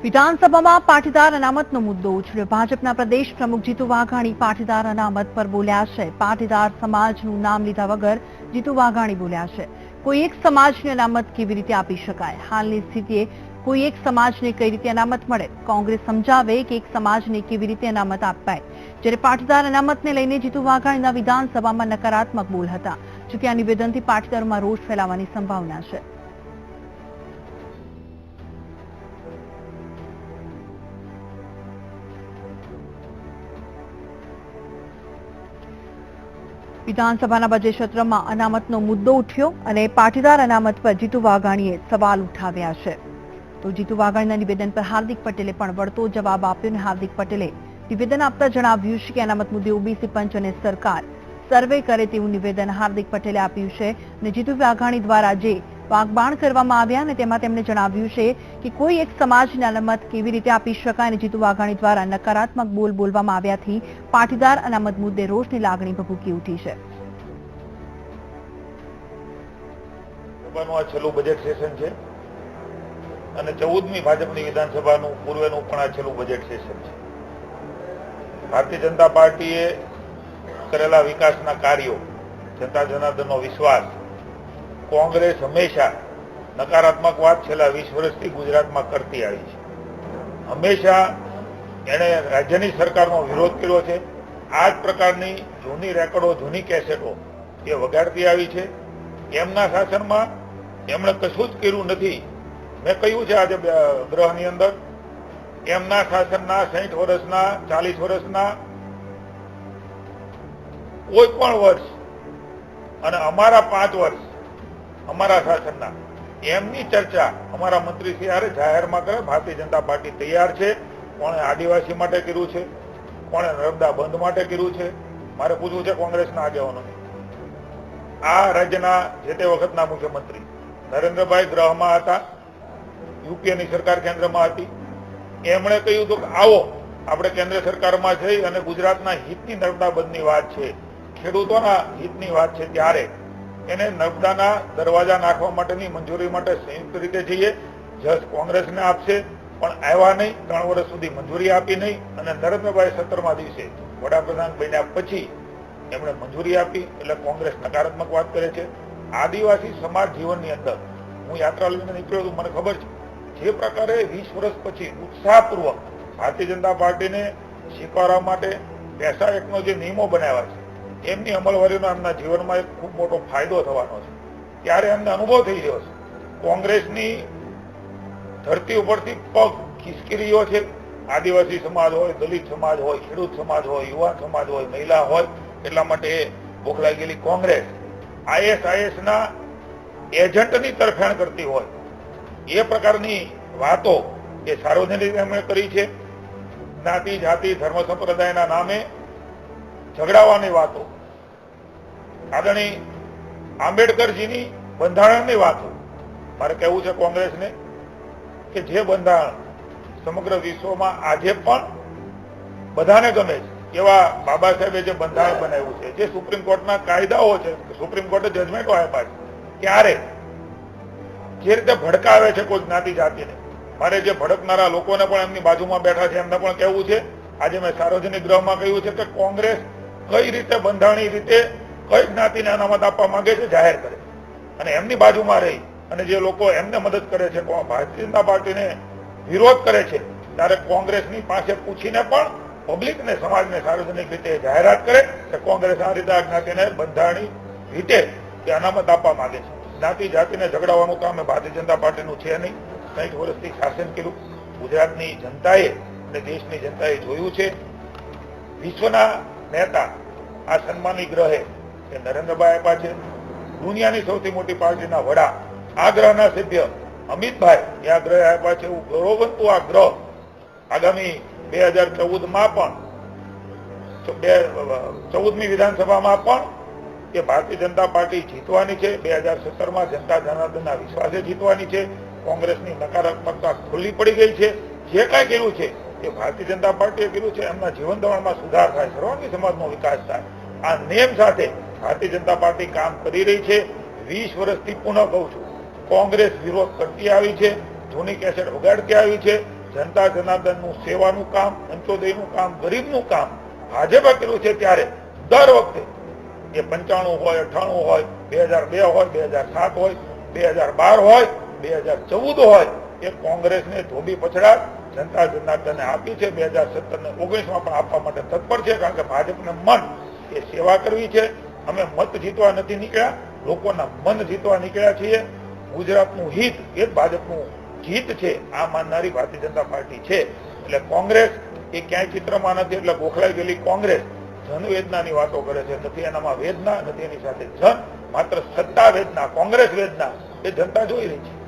વિધાનસભામાં પાટીદાર અનામતનો મુદ્દો ઉછળ્યો। ભાજપના પ્રદેશ પ્રમુખ જીતુ વાઘાણી પાટીદાર અનામત પર બોલ્યા છે। પાટીદાર સમાજનું નામ લીધા વગર જીતુ વાઘાણી બોલ્યા છે। કોઈ એક સમાજને અનામત કેવી રીતે આપી શકાય? હાલની સ્થિતિએ કોઈ એક સમાજને કઈ રીતે અનામત મળે? કોંગ્રેસ સમજાવે કે એક સમાજને કેવી રીતે અનામત અપાય। જ્યારે પાટીદાર અનામતને લઈને જીતુ વાઘાણીના વિધાનસભામાં નકારાત્મક બોલ હતા। જોકે આ નિવેદનથી પાટીદારોમાં રોષ ફેલાવાની સંભાવના છે। વિધાનસભાના બજેટ સત્રમાં અનામતનો મુદ્દો ઉઠ્યો અને પાટીદાર અનામત પર જીતુ વાઘાણીએ સવાલ ઉઠાવ્યા છે। તો જીતુ વાઘાણીના નિવેદન પર હાર્દિક પટેલે પણ વળતો જવાબ આપ્યો અને હાર્દિક પટેલે નિવેદન આપતા જણાવ્યું છે કે અનામત મુદ્દે ઓબીસી પંચ અને સરકાર સર્વે કરે તેવું નિવેદન હાર્દિક પટેલે આપ્યું છે અને જીતુ વાઘાણી દ્વારા જે વાગબાણ કરવામાં આવ્યા અને તેમાં તેમણે જણાવ્યું છે કે કોઈ એક સમાજને અનામત કેવી રીતે આપી શકાય અને જીતુ વાઘાણી દ્વારા નકારાત્મક બોલ બોલવામાં આવ્યાથી પાટીદાર અનામત મુદ્દે રોષની લાગણી ભભૂકી ઉઠી છે। આ છેલ્લું બજેટ સેશન છે અને 14મી ભાજપની વિધાનસભાનું પૂર્વેનું પણ આ છેલ્લું બજેટ સેશન છે। ભારતીય જનતા પાર્ટીએ કરેલા વિકાસના કાર્યો, જનતા જનાર્દનનો વિશ્વાસ, કોંગ્રેસ હંમેશા નકારાત્મક વાત છેલ્લા 20 વર્ષથી ગુજરાતમાં કરતી આવી છે। હંમેશા એણે રાજ્યની સરકારનો વિરોધ કર્યો છે। આ જ પ્રકારની જૂની રેકોર્ડો, જૂની કેસેટો એ વગાડતી આવી છે। એમના શાસનમાં એમણે કશું જ કર્યું નથી। મેં કહ્યું છે આજે ગૃહની અંદર, એમના શાસનના 60 વર્ષના, 40 વર્ષના કોઈ પણ વર્ષ અને અમારા 5 વર્ષ અમારા શાસનના એમની ચર્ચા અમારા મંત્રી શ્રી હારે જાહેરમાં કરે। ભારતીય જનતા પાર્ટી તૈયાર છે। કોણે આદિવાસી માટે કર્યું છે, કોણે નર્મદા બંધ માટે કર્યું છે, મારે પૂછવું છે કોંગ્રેસના આગેવાનોને। આ રાજ્યના જે તે વખતના મુખ્યમંત્રી નરેન્દ્રભાઈ ગૃહમાં હતા, યુપીએની સરકાર કેન્દ્રમાં હતી। એમણે કહ્યું હતું કે આવો આપણે કેન્દ્ર સરકારમાં જઈ અને ગુજરાતના હિતની નર્મદા બંધની વાત છે, ખેડૂતોના હિતની વાત છે, ત્યારે એને નર્મદાના દરવાજા નાખવા માટેની મંજૂરી માટે સંયુક્ત રીતે જઈએ। જજ કોંગ્રેસને આપશે પણ આવ્યા નહીં, 3 વર્ષ સુધી મંજૂરી આપી નહીં અને નરેન્દ્રભાઈ 17મા દિવસે વડાપ્રધાન બન્યા પછી એમણે મંજૂરી આપી। એટલે કોંગ્રેસ નકારાત્મક વાત કરે છે। આદિવાસી સમાજ જીવનની અંદર હું યાત્રા લઈને નીકળ્યો હતો, મને ખબર છે જે પ્રકારે 20 વર્ષ પછી ઉત્સાહપૂર્વક ભારતીય જનતા પાર્ટીને સ્વીકારવા માટે પેસા એકનો જે નિયમો બનાવ્યા છે એમની અમલવારીનો એમના જીવનમાં એક ખૂબ મોટો ફાયદો થવાનો છે। ત્યારે એમને અનુભવ થઈ રહ્યો છે કોંગ્રેસની ધરતી ઉપરથી પગ ખિસકી રહ્યો છે। આદિવાસી સમાજ હોય, દલિત સમાજ હોય, ખેડૂત સમાજ હોય, યુવા સમાજ હોય, મહિલા હોય, એટલા માટે બોખલાઈ ગયેલી કોંગ્રેસ ISISના એજન્ટની તરફેણ કરતી હોય એ પ્રકારની વાતો એ સાર્વજનિક એમણે કરી છે। જ્ઞાતિ, જાતિ, ધર્મ, સંપ્રદાયના નામે ઝઘડાવાની વાતો, આદરણીય આંબેડકરજીની બંધારણની વાતો। મારે કહેવું છે કોંગ્રેસને કે જે બંધારણ સમગ્ર વિશ્વમાં આજે પણ બધાને ગમે છે એવા બાબા સાહેબે જે બંધારણ બનાવ્યું છે, જે સુપ્રીમ કોર્ટના કાયદાઓ છે, સુપ્રીમ કોર્ટે જજમેન્ટો આપ્યા છે, ત્યારે જે રીતે ભડકાવે છે કોઈ જ્ઞાતિ જાતિને, મારે જે ભડકનારા લોકોને પણ એમની બાજુમાં બેઠા છે એમને પણ કહેવું છે, આજે મેં સાર્વજનિક ગૃહમાં કહ્યું છે કે કોંગ્રેસ કઈ રીતે બંધારણીય રીતે કઈ જ્ઞાતિને અનામત આપવા માંગે છે જાહેર કરે અને એમની બાજુમાં રહી અને જે લોકો એમને મદદ કરે છે, ભારતીય જનતા પાર્ટીને વિરોધ કરે છે, ત્યારે કોંગ્રેસની પાસે પૂછીને પણ પબ્લિકને, સમાજને સાર્વજનિક રીતે જાહેરાત કરે કે કોંગ્રેસ આ રીતે આ જ્ઞાતિને બંધારણીય રીતે કે અનામત આપવા માંગે છે। જ્ઞાતિ જાતિને ઝઘડાવવાનું કામ ભારતીય જનતા પાર્ટીનું છે નહીં। 60 વર્ષથી શાસન કર્યું ગુજરાતની જનતાએ અને દેશની જનતાએ જોયું છે। વિશ્વના નેતા આ સન્માની ગ્રહે એ નરેન્દ્રભાઈ આપ્યા છે। દુનિયાની સૌથી મોટી પાર્ટીના વડા આ ગ્રહના સભ્ય અમિતભાઈ એ આ ગ્રહે આપ્યા છે। એવું ગૌરવવંતું આ ગ્રહ આગામી 2014માં પણ 14મી વિધાનસભામાં પણ કે ભારતીય જનતા પાર્ટી જીતવાની છે। 2017માં જનતા જનાર્દનના વિશ્વાસે જીતવાની છે। કોંગ્રેસની નકારાત્મકતા ખુલ્લી પડી ગઈ છે। જે કાંઈ કર્યું છે એ ભારતીય જનતા પાર્ટીએ કર્યું છે। એમના જીવન ધોરણમાં સુધાર થાય, સર્વાંગી સમાજનો વિકાસ થાય, આ નેમ સાથે ભારતીય જનતા પાર્ટી કામ કરી રહી છે। 20 વર્ષથી પુનઃ કહું છું, કોંગ્રેસ વિરોધ કરતી આવી છે, જૂની કેસેટ વગાડતી આવી છે। જનતા જનાર્દનનું સેવાનું કામ, અંત્યોદયનું કામ, ગરીબનું કામ ભાજપે કર્યું છે. ત્યારે દર વખતે એ 95 હોય, 98 હોય, 2002 હોય, 2007 હોય, 2012 હોય, 2014 હોય, એ કોંગ્રેસને ધોબી પછડાટ જનતા જનાર્દને આપી છે. 2017 ને 19માં પણ આપવા માટે તત્પર છે. કારણ કે ભાજપને મન એ સેવા કરવી છે. અમે મત જીતવા નથી નીકળ્યા, લોકોના મન જીતવા નીકળ્યા છીએ. ગુજરાતનું હિત એ જ ભાજપનું જીત છે. આ માનનારી ભારતીય જનતા પાર્ટી છે. એટલે કોંગ્રેસ એ ક્યાંય ચિત્રમાં નથી. એટલે ગોખલાઈ ગયેલી કોંગ્રેસ જનવેદનાની વાતો કરે છે. નથી એનામાં વેદના, નથી એની સાથે જન, માત્ર સત્તા વેદના, કોંગ્રેસ વેદના એ જનતા જોઈ રહી છે.